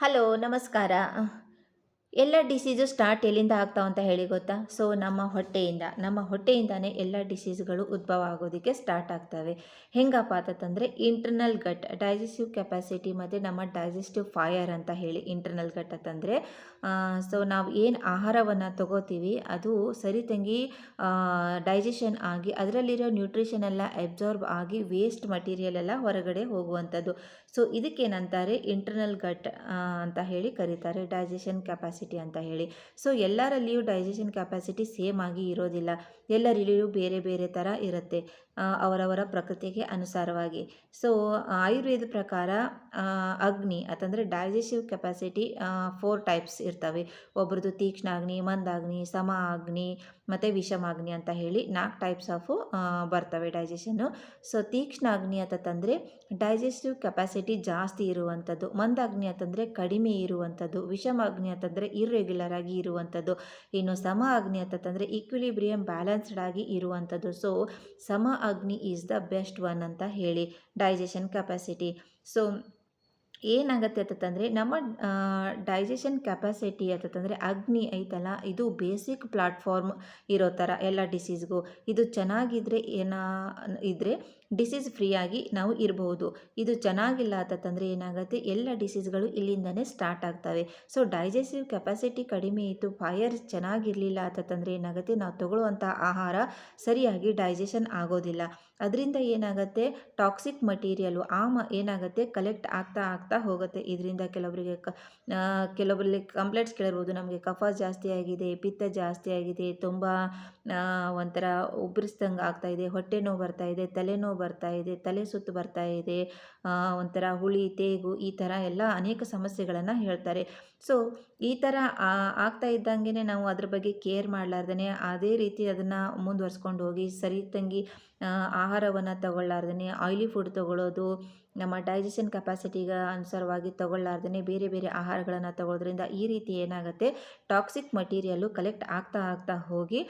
Hello, ನಮಸ್ಕಾರ. ಎಲ್ಲ disease start ಎಲ್ಲಿಂದ ಆಗ್ತಾವ ಅಂತ ಹೇಳಿ ಗೊತ್ತಾ? ಸೊ ನಮ್ಮ ಹೊಟ್ಟೆಯಿಂದಾನೇ ಎಲ್ಲ ಡಿಸೀಸ್ಗಳು ಉದ್ಭವ ಆಗೋದಕ್ಕೆ ಸ್ಟಾರ್ಟ್ ಆಗ್ತವೆ. ಹೆಂಗಪ್ಪ ಅಂತಂದರೆ ಇಂಟರ್ನಲ್ ಗಟ್ ಡೈಜೆಸ್ಟಿವ್ ಕೆಪಾಸಿಟಿ ಮತ್ತು ನಮ್ಮ ಡೈಜೆಸ್ಟಿವ್ ಫೈರ್ ಅಂತ ಹೇಳಿ ಇಂಟರ್ನಲ್ ಗಟ್ ಅಂತಂದರೆ ಸೊ ನಾವು ಏನು ಆಹಾರವನ್ನು ತಗೋತೀವಿ ಅದು ಸರಿತಂಗಿ ಡೈಜೆಷನ್ ಆಗಿ ಅದರಲ್ಲಿರೋ ನ್ಯೂಟ್ರಿಷನ್ ಎಲ್ಲ ಅಬ್ಸಾರ್ಬ್ ಆಗಿ ವೇಸ್ಟ್ ಮಟೀರಿಯಲ್ ಎಲ್ಲ ಹೊರಗಡೆ ಹೋಗುವಂಥದ್ದು. ಸೊ ಇದಕ್ಕೇನಂತಾರೆ ಇಂಟರ್ನಲ್ ಗಟ್ ಅಂತ ಹೇಳಿ ಕರೀತಾರೆ, ಡೈಜೆಷನ್ ಕೆಪಾಸಿಟಿ ಅಂತ ಹೇಳಿ. ಸೊ ಎಲ್ಲರಲ್ಲಿಯೂ ಡೈಜೆಷನ್ ಕೆಪಾಸಿಟಿ ಸೇಮ್ ಆಗಿ ಇರೋದಿಲ್ಲ, ಎಲ್ಲರಲ್ಲಿಯೂ ಬೇರೆ ಬೇರೆ ಥರ ಇರುತ್ತೆ ಅವರವರ ಪ್ರಕೃತಿಗೆ ಅನುಸಾರವಾಗಿ. ಸೊ ಆಯುರ್ವೇದ ಪ್ರಕಾರ ಅಗ್ನಿ ಅಂತಂದರೆ ಡೈಜೆಸ್ಟಿವ್ ಕೆಪಾಸಿಟಿ 4 ಟೈಪ್ಸ್ ಇರ್ತವೆ. ಒಬ್ರದ್ದು ತೀಕ್ಷ್ಣಾಗ್ನಿ, ಮಂದಾಗ್ನಿ, ಸಮ ಅಗ್ನಿ ಮತ್ತು ವಿಷಮಾಗ್ನಿ ಅಂತ ಹೇಳಿ 4 ಟೈಪ್ಸ್ ಆಫು ಬರ್ತವೆ ಡೈಜೆಷನ್ನು. ಸೊ ತೀಕ್ಷ್ಣಾಗ್ನಿ ಅಂತಂದರೆ ಡೈಜೆಸ್ಟಿವ್ ಕೆಪಾಸಿಟಿ ಜಾಸ್ತಿ ಇರುವಂಥದ್ದು, ಮಂದಾಗ್ನಿ ಅಂತಂದರೆ ಕಡಿಮೆ ಇರುವಂಥದ್ದು, ವಿಷಮಾಗ್ನಿ ಅಂತಂದರೆ ಇರ್ರೆಗ್ಯುಲರ್ ಆಗಿ ಇರುವಂಥದ್ದು, ಇನ್ನು ಸಮ ಅಗ್ನಿ ಅಂತಂದರೆ ಈಕ್ವಿಲಿಬ್ರಿಯಮ್ ಬ್ಯಾಲೆನ್ಸ್ಡ್ ಆಗಿ ಇರುವಂಥದ್ದು. ಸೊ ಸಮ ಅಗ್ನಿ ಈಸ್ ದ ಬೆಸ್ಟ್ ಒನ್ ಅಂತ ಹೇಳಿ ಡೈಜೆಷನ್ ಕೆಪಾಸಿಟಿ. ಸೊ ಏನಾಗುತ್ತೆ ಅಂತಂದರೆ ನಮ್ಮ ಡೈಜೆಷನ್ ಕೆಪಾಸಿಟಿ ಅಂತಂದರೆ ಅಗ್ನಿ ಐತಲ್ಲ, ಇದು ಬೇಸಿಕ್ ಪ್ಲಾಟ್ಫಾರ್ಮ್ ಇರೋ ಥರ ಎಲ್ಲ ಡಿಸೀಸ್ಗೂ. ಇದು ಚೆನ್ನಾಗಿದ್ದರೆ ಇದ್ದರೆ ಡಿಸೀಸ್ ಫ್ರೀಯಾಗಿ ನಾವು ಇರಬಹುದು. ಇದು ಚೆನ್ನಾಗಿಲ್ಲ ಅಂತಂದರೆ ಏನಾಗುತ್ತೆ, ಎಲ್ಲ ಡಿಸೀಸ್ಗಳು ಇಲ್ಲಿಂದನೇ ಸ್ಟಾರ್ಟ್ ಆಗ್ತವೆ. ಸೊ ಡೈಜೆಸ್ಟಿವ್ ಕೆಪಾಸಿಟಿ ಕಡಿಮೆ ಇತ್ತು, ಫೈರ್ ಚೆನ್ನಾಗಿರಲಿಲ್ಲ ಅಂತಂದರೆ ಏನಾಗುತ್ತೆ, ನಾವು ತಗೊಳ್ಳುವಂಥ ಆಹಾರ ಸರಿಯಾಗಿ ಡೈಜೆಷನ್ ಆಗೋದಿಲ್ಲ. ಅದರಿಂದ ಏನಾಗುತ್ತೆ, ಟಾಕ್ಸಿಕ್ ಮಟೀರಿಯಲು ಏನಾಗುತ್ತೆ ಕಲೆಕ್ಟ್ ಆಗ್ತಾ ಆಗ್ತಾ ಹೋಗುತ್ತೆ. ಇದರಿಂದ ಕೆಲವೊಬ್ಬರಲ್ಲಿ ಕಂಪ್ಲೇಂಟ್ಸ್ ಕೇಳಿರ್ಬೋದು, ನಮಗೆ ಕಫ ಜಾಸ್ತಿ ಆಗಿದೆ, ಪಿತ್ತ ಜಾಸ್ತಿ ಆಗಿದೆ, ತುಂಬ ಒಂಥರ ಉಬ್ಬರಿಸ್ದಂಗೆ ಆಗ್ತಾಯಿದೆ, ಹೊಟ್ಟೆ ನೋವು ಬರ್ತಾಯಿದೆ, ತಲೆನೋವು ಬರ್ತಾಯಿದೆ, ತಲೆ ಸುತ್ತು ಬರ್ತಾಯಿದೆ, ಒಂಥರ ಹುಳಿ ತೇಗು ಈ ಥರ ಎಲ್ಲ ಅನೇಕ ಸಮಸ್ಯೆಗಳನ್ನು ಹೇಳ್ತಾರೆ. ಸೊ ಈ ಥರ ಆಗ್ತಾ ಇದ್ದಂಗೆ ನಾವು ಅದ್ರ ಬಗ್ಗೆ ಕೇರ್ ಮಾಡಲಾರ್ದೇ ಅದೇ ರೀತಿ ಅದನ್ನು ಮುಂದುವರ್ಸ್ಕೊಂಡು ಹೋಗಿ ಸರಿತಂಗಿ ಆಹಾರವನ್ನು ತಗೊಳ್ಳಾರ್ದೇ ಆಯಿಲಿ ಫುಡ್ ತಗೊಳ್ಳೋದು, ನಮ್ಮ ಡೈಜೆಷನ್ ಕೆಪಾಸಿಟಿಗೆ ಅನುಸಾರವಾಗಿ ತಗೊಳ್ಳಾರ್ದೇ ಬೇರೆ ಬೇರೆ ಆಹಾರಗಳನ್ನು ತಗೊಳ್ಳೋದ್ರಿಂದ ಈ ರೀತಿ ಏನಾಗುತ್ತೆ, ಟಾಕ್ಸಿಕ್ ಮಟೀರಿಯಲ್ಲು ಕಲೆಕ್ಟ್ ಆಗ್ತಾ ಆಗ್ತಾ ಹೋಗಿ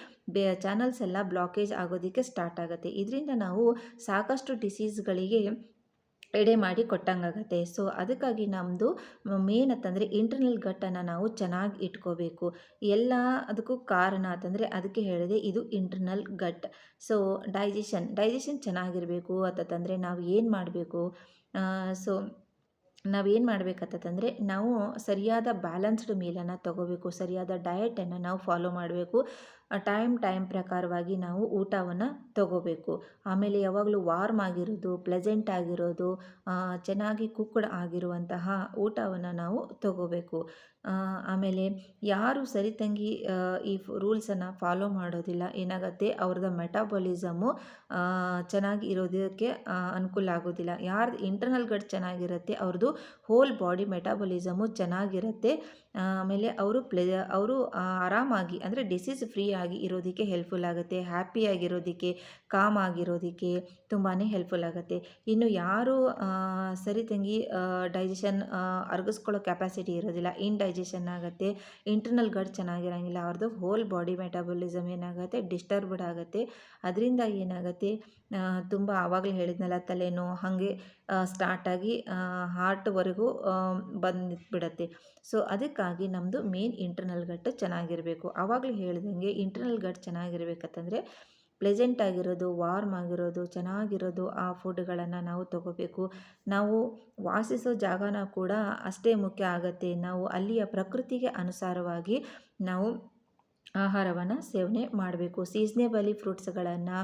ಚಾನಲ್ಸ್ ಎಲ್ಲ ಬ್ಲಾಕೇಜ್ ಆಗೋದಕ್ಕೆ ಸ್ಟಾರ್ಟ್ ಆಗುತ್ತೆ. ಇದರಿಂದ ನಾವು ಸಾಕಷ್ಟು ಡಿಸೀಸ್ಗಳಿಗೆ ಎಡೆ ಮಾಡಿ ಕೊಟ್ಟಂಗಾಗತ್ತೆ. ಸೊ ಅದಕ್ಕಾಗಿ ನಮ್ಮದು ಮೇನ್ ಅಂತಂದರೆ ಇಂಟರ್ನಲ್ ಗಟ್ಟನ್ನು ನಾವು ಚೆನ್ನಾಗಿ ಇಟ್ಕೋಬೇಕು. ಎಲ್ಲ ಅದಕ್ಕೂ ಕಾರಣ ಅಂತಂದರೆ ಅದಕ್ಕೆ ಹೇಳಿದೆ, ಇದು ಇಂಟರ್ನಲ್ ಗಟ್. ಸೊ ಡೈಜೆಷನ್ ಚೆನ್ನಾಗಿರಬೇಕು ಅಂತಂದರೆ ನಾವು ಏನು ಮಾಡಬೇಕು, ಸೊ ನಾವೇನು ಮಾಡಬೇಕಂತಂದರೆ ನಾವು ಸರಿಯಾದ ಬ್ಯಾಲೆನ್ಸ್ಡ್ ಮೀಲನ್ನು ತಗೋಬೇಕು, ಸರಿಯಾದ ಡಯಟನ್ನು ನಾವು ಫಾಲೋ ಮಾಡಬೇಕು, ಟೈಮ್ ಪ್ರಕಾರವಾಗಿ ನಾವು ಊಟವನ್ನು ತಗೋಬೇಕು. ಆಮೇಲೆ ಯಾವಾಗಲೂ ವಾರ್ಮ್ ಆಗಿರೋದು, ಪ್ಲೆಸೆಂಟ್ ಆಗಿರೋದು, ಚೆನ್ನಾಗಿ ಕುಕ್ಡ್ ಆಗಿರುವಂತಹ ಊಟವನ್ನು ನಾವು ತಗೋಬೇಕು. ಆಮೇಲೆ ಯಾರು ಸರಿತಂಗಿ ಈ ರೂಲ್ಸನ್ನು ಫಾಲೋ ಮಾಡೋದಿಲ್ಲ, ಏನಾಗುತ್ತೆ ಅವ್ರದ್ದು ಮೆಟಾಬಾಲಿಸಮು ಚೆನ್ನಾಗಿ ಇರೋದಕ್ಕೆ ಅನುಕೂಲ ಆಗೋದಿಲ್ಲ. ಯಾರ್ದು ಇಂಟರ್ನಲ್ ಗಟ್ ಚೆನ್ನಾಗಿರುತ್ತೆ ಅವ್ರದ್ದು ಹೋಲ್ ಬಾಡಿ ಮೆಟಾಬಾಲಿಸಮು ಚೆನ್ನಾಗಿರುತ್ತೆ. ಆಮೇಲೆ ಅವರು ಆರಾಮಾಗಿ ಅಂದರೆ ಡಿಸೀಸ್ ಫ್ರೀ ಆಗಿ ಇರೋದಕ್ಕೆ ಹೆಲ್ಪ್ಫುಲ್ ಆಗುತ್ತೆ, ಹ್ಯಾಪಿಯಾಗಿರೋದಕ್ಕೆ, ಕಾಮ್ ಆಗಿರೋದಕ್ಕೆ ತುಂಬಾ ಹೆಲ್ಪ್ಫುಲ್ ಆಗುತ್ತೆ. ಇನ್ನು ಯಾರು ಸರಿತಂಗಿ ಡೈಜೆಷನ್ ಅರಗಿಸ್ಕೊಳ್ಳೋ ಕೆಪಾಸಿಟಿ ಇರೋದಿಲ್ಲ, ಇಂಡೈಜೆಷನ್ ಆಗುತ್ತೆ, ಇಂಟರ್ನಲ್ ಗಟ್ ಚೆನ್ನಾಗಿರೋಂಗಿಲ್ಲ, ಅವ್ರದ್ದು ಹೋಲ್ ಬಾಡಿ ಮೆಟಾಬಾಲಿಸಮ್ ಏನಾಗುತ್ತೆ ಡಿಸ್ಟರ್ಬ್ಡ್ ಆಗುತ್ತೆ. ಅದರಿಂದ ಏನಾಗುತ್ತೆ, ತುಂಬ ಆವಾಗಲೇ ಹೇಳಿದ್ನಲ್ಲ ತಲೆನೋವು ಹಾಗೆ ಸ್ಟಾರ್ಟಾಗಿ ಹಾರ್ಟ್ವರೆಗೂ ಬಂದುಬಿಡತ್ತೆ. ಸೊ ಅದಕ್ಕಾಗಿ ನಮ್ಮದು ಮೇನ್ ಇಂಟರ್ನಲ್ ಗಟ್ ಚೆನ್ನಾಗಿರಬೇಕು. ಆವಾಗಲೇ ಹೇಳಿದಂಗೆ ಇಂಟರ್ನಲ್ ಗಟ್ ಚೆನ್ನಾಗಿರ್ಬೇಕಂತಂದರೆ ಪ್ಲೆಸೆಂಟ್ ಆಗಿರೋದು, ವಾರ್ಮ್ ಆಗಿರೋದು, ಚೆನ್ನಾಗಿರೋದು ಆ ಫುಡ್ಗಳನ್ನು ನಾವು ತಗೋಬೇಕು. ನಾವು ವಾಸಿಸೋ ಜಾಗನ ಕೂಡ ಅಷ್ಟೇ ಮುಖ್ಯ ಆಗುತ್ತೆ. ನಾವು ಅಲ್ಲಿಯ ಪ್ರಕೃತಿಗೆ ಅನುಸಾರವಾಗಿ ನಾವು ಆಹಾರವನ್ನು ಸೇವನೆ ಮಾಡಬೇಕು. ಸೀಸ್ನೇಬಲಿ ಫ್ರೂಟ್ಸ್ಗಳನ್ನು,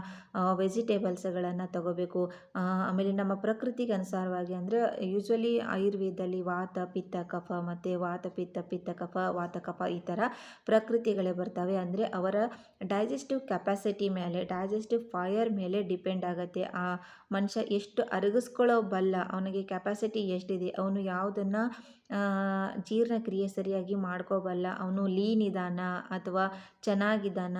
ವೆಜಿಟೇಬಲ್ಸ್ಗಳನ್ನು ತಗೋಬೇಕು. ಆಮೇಲೆ ನಮ್ಮ ಪ್ರಕೃತಿಗೆ ಅನುಸಾರವಾಗಿ ಅಂದರೆ ಯೂಶ್ವಲಿ ಆಯುರ್ವೇದದಲ್ಲಿ ವಾತ ಪಿತ್ತ ಕಫ ಮತ್ತು ವಾತ ಪಿತ್ತ ಪಿತ್ತ ಕಫ ವಾತ ಕಫ ಈ ಥರ ಪ್ರಕೃತಿಗಳೇ ಬರ್ತವೆ. ಅಂದರೆ ಅವರ ಡೈಜೆಸ್ಟಿವ್ ಕೆಪಾಸಿಟಿ ಮೇಲೆ, ಡೈಜೆಸ್ಟಿವ್ ಫೈರ್ ಮೇಲೆ ಡಿಪೆಂಡ್ ಆಗುತ್ತೆ. ಆ ಮನುಷ್ಯ ಎಷ್ಟು ಅರಗಿಸ್ಕೊಳ್ಳೋ ಬಲ್ಲ, ಅವನಿಗೆ ಕೆಪಾಸಿಟಿ ಎಷ್ಟಿದೆ, ಅವನು ಯಾವುದನ್ನು ಜೀರ್ಣಕ್ರಿಯೆ ಸರಿಯಾಗಿ ಮಾಡ್ಕೋಬಲ್ಲ, ಅವನು ಲೀನ್ ಇದ್ದಾನ ಅಥವಾ ಚೆನ್ನಾಗಿದ್ದಾನ,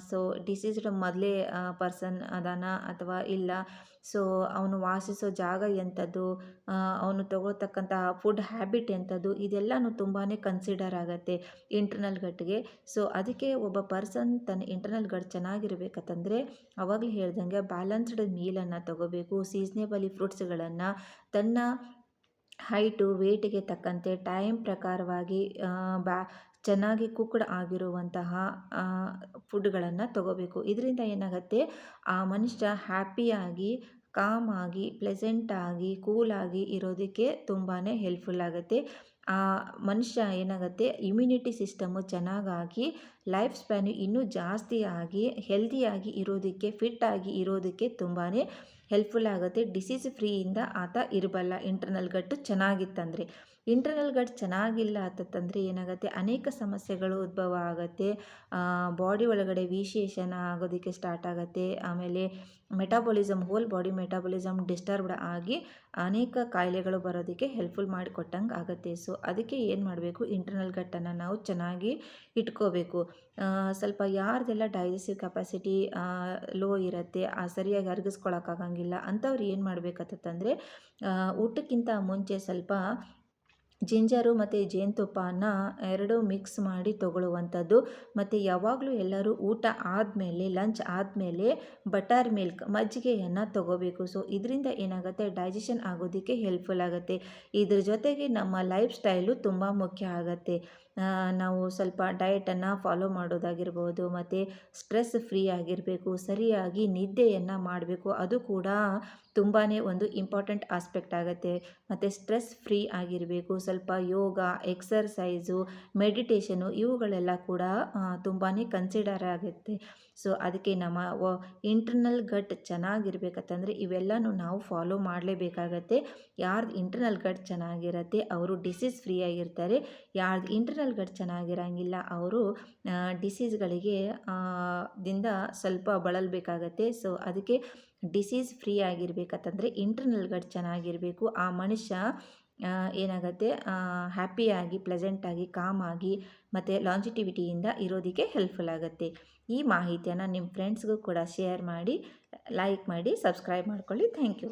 ಸೊ ಡಿಸೀಸ್ಡ್ ಮೊದಲೇ ಪರ್ಸನ್ ಅದಾನ ಅಥವಾ ಇಲ್ಲ, ಸೊ ಅವನು ವಾಸಿಸೋ ಜಾಗ ಎಂಥದ್ದು, ಅವನು ತಗೊಳ್ತಕ್ಕಂತಹ ಫುಡ್ ಹ್ಯಾಬಿಟ್ ಎಂಥದ್ದು, ಇದೆಲ್ಲನೂ ತುಂಬಾ ಕನ್ಸಿಡರ್ ಆಗುತ್ತೆ ಇಂಟರ್ನಲ್ ಗಟ್ಗೆ. ಸೊ ಅದಕ್ಕೆ ಒಬ್ಬ ಪರ್ಸನ್ ತನ್ನ ಇಂಟರ್ನಲ್ ಗಟ್ ಚೆನ್ನಾಗಿರ್ಬೇಕಂತಂದರೆ ಆವಾಗಲೇ ಹೇಳ್ದಂಗೆ ಬ್ಯಾಲೆನ್ಸ್ಡ್ ಮೀಲನ್ನು ತಗೋಬೇಕು, ಸೀಸ್ನೇಬಲಿ ಫ್ರೂಟ್ಸ್ಗಳನ್ನು ತನ್ನ ಹೈಟು ವೇಟಿಗೆ ತಕ್ಕಂತೆ ಟೈಮ್ ಪ್ರಕಾರವಾಗಿ ಬ್ಯಾ ಚೆನ್ನಾಗಿ ಕುಕ್ಡ್ ಆಗಿರುವಂತಹ ಫುಡ್ಗಳನ್ನು ತಗೋಬೇಕು. ಇದರಿಂದ ಏನಾಗುತ್ತೆ, ಆ ಮನುಷ್ಯ ಹ್ಯಾಪಿಯಾಗಿ ಕಾಮಾಗಿ ಪ್ಲೆಸೆಂಟಾಗಿ ಕೂಲಾಗಿ ಇರೋದಕ್ಕೆ ತುಂಬಾ ಹೆಲ್ಪ್ಫುಲ್ ಆಗುತ್ತೆ. ಆ ಮನುಷ್ಯ ಏನಾಗುತ್ತೆ, ಇಮ್ಯುನಿಟಿ ಸಿಸ್ಟಮು ಚೆನ್ನಾಗಾಗಿ ಲೈಫ್ ಸ್ಪ್ಯಾನು ಇನ್ನೂ ಜಾಸ್ತಿ ಆಗಿ ಹೆಲ್ದಿಯಾಗಿ ಇರೋದಕ್ಕೆ ಫಿಟ್ಟಾಗಿ ಇರೋದಕ್ಕೆ ತುಂಬಾ ಹೆಲ್ಪ್ಫುಲ್ ಆಗುತ್ತೆ. ಡಿಸೀಸ್ ಫ್ರೀಯಿಂದ ಆತ ಇರಬಲ್ಲ ಇಂಟರ್ನಲ್ ಗಟ್ಟು ಚೆನ್ನಾಗಿತ್ತಂದರೆ. ಇಂಟರ್ನಲ್ ಗಟ್ ಚೆನ್ನಾಗಿಲ್ಲ ಅಂತಂದರೆ ಏನಾಗುತ್ತೆ, ಅನೇಕ ಸಮಸ್ಯೆಗಳು ಉದ್ಭವ ಆಗುತ್ತೆ. ಬಾಡಿ ಒಳಗಡೆ ವಿಶೇಷಣ ಆಗೋದಕ್ಕೆ ಸ್ಟಾರ್ಟ್ ಆಗುತ್ತೆ. ಆಮೇಲೆ metabolism, whole body metabolism disturbed ಆಗಿ ಅನೇಕ ಕಾಯಿಲೆಗಳು ಬರೋದಕ್ಕೆ ಹೆಲ್ಪ್ಫುಲ್ ಮಾಡಿಕೊಟ್ಟಂಗೆ ಆಗುತ್ತೆ. ಸೊ ಅದಕ್ಕೆ ಏನು ಮಾಡಬೇಕು, ಇಂಟರ್ನಲ್ ಗಟ್ಟನ್ನು ನಾವು ಚೆನ್ನಾಗಿ ಇಟ್ಕೋಬೇಕು. ಸ್ವಲ್ಪ ಯಾರ್ದೆಲ್ಲ ಡೈಜೆಸ್ಟಿವ್ ಕೆಪಾಸಿಟಿ ಲೋ ಇರುತ್ತೆ, ಸರಿಯಾಗಿ ಅರಗಿಸ್ಕೊಳಕ್ಕಾಗಂಗಿಲ್ಲ ಅಂಥವ್ರು ಏನು ಮಾಡಬೇಕಂತಂದರೆ, ಊಟಕ್ಕಿಂತ ಮುಂಚೆ ಸ್ವಲ್ಪ ಜಿಂಜರು ಮತ್ತು ಜೇನುತುಪ್ಪನ ಎರಡೂ ಮಿಕ್ಸ್ ಮಾಡಿ ತಗೊಳ್ಳುವಂಥದ್ದು. ಮತ್ತು ಯಾವಾಗಲೂ ಎಲ್ಲರೂ ಊಟ ಆದಮೇಲೆ, ಲಂಚ್ ಆದಮೇಲೆ ಬಟರ್ ಮಿಲ್ಕ್ ಮಜ್ಜಿಗೆಯನ್ನು ತಗೋಬೇಕು. ಸೊ ಇದರಿಂದ ಏನಾಗುತ್ತೆ, ಡೈಜೆಷನ್ ಆಗೋದಕ್ಕೆ ಹೆಲ್ಪ್ಫುಲ್ ಆಗುತ್ತೆ. ಇದ್ರ ಜೊತೆಗೆ ನಮ್ಮ ಲೈಫ್ ಸ್ಟೈಲು ತುಂಬ ಮುಖ್ಯ ಆಗುತ್ತೆ. ನಾವು ಸ್ವಲ್ಪ ಡಯಟನ್ನು ಫಾಲೋ ಮಾಡೋದಾಗಿರ್ಬೋದು, ಮತ್ತು ಸ್ಟ್ರೆಸ್ ಫ್ರೀ ಆಗಿರಬೇಕು, ಸರಿಯಾಗಿ ನಿದ್ದೆಯನ್ನು ಮಾಡಬೇಕು. ಅದು ಕೂಡ ತುಂಬಾ ಒಂದು ಇಂಪಾರ್ಟೆಂಟ್ ಆಸ್ಪೆಕ್ಟ್ ಆಗುತ್ತೆ. ಮತ್ತು ಸ್ಟ್ರೆಸ್ ಫ್ರೀ ಆಗಿರಬೇಕು. ಸ್ವಲ್ಪ ಯೋಗ, ಎಕ್ಸರ್ಸೈಸು, ಮೆಡಿಟೇಷನು ಇವುಗಳೆಲ್ಲ ಕೂಡ ತುಂಬಾ ಕನ್ಸಿಡರ್ ಆಗುತ್ತೆ. ಸೊ ಅದಕ್ಕೆ ನಮ್ಮ ಇಂಟರ್ನಲ್ ಗಟ್ ಚೆನ್ನಾಗಿರ್ಬೇಕಂತಂದರೆ ಇವೆಲ್ಲನೂ ನಾವು ಫಾಲೋ ಮಾಡಲೇಬೇಕಾಗತ್ತೆ. ಯಾರ್ದು ಇಂಟರ್ನಲ್ ಗಟ್ ಚೆನ್ನಾಗಿರುತ್ತೆ ಅವರು ಡಿಸೀಸ್ ಫ್ರೀ ಆಗಿರ್ತಾರೆ. ಯಾರ್ದು ಇಂಟರ್ನಲ್ ಗಟ್ ಚೆನ್ನಾಗಿರಂಗಿಲ್ಲ ಅವರು ಡಿಸೀಸ್ಗಳಿಗೆ ದಿಂದ ಸ್ವಲ್ಪ ಬಳಲಬೇಕಾಗತ್ತೆ. ಸೊ ಅದಕ್ಕೆ ಡಿಸೀಸ್ ಫ್ರೀ ಆಗಿರ್ಬೇಕಂತಂದರೆ ಇಂಟರ್ನಲ್ ಗಟ್ ಚೆನ್ನಾಗಿರಬೇಕು. ಆ ಮನುಷ್ಯ ಏನಾಗುತ್ತೆ, ಹ್ಯಾಪಿಯಾಗಿ ಪ್ಲೆಸೆಂಟಾಗಿ ಕಾಮಾಗಿ ಮತ್ತು ಲಾಂಜಿಟಿವಿಟಿಯಿಂದ ಇರೋದಕ್ಕೆ ಹೆಲ್ಪ್ಫುಲ್ ಆಗುತ್ತೆ. ಈ ಮಾಹಿತಿಯನ್ನು ನಿಮ್ಮ ಫ್ರೆಂಡ್ಸ್ಗೂ ಕೂಡ ಶೇರ್ ಮಾಡಿ, ಲೈಕ್ ಮಾಡಿ, ಸಬ್ಸ್ಕ್ರೈಬ್ ಮಾಡ್ಕೊಳ್ಳಿ. Thank you.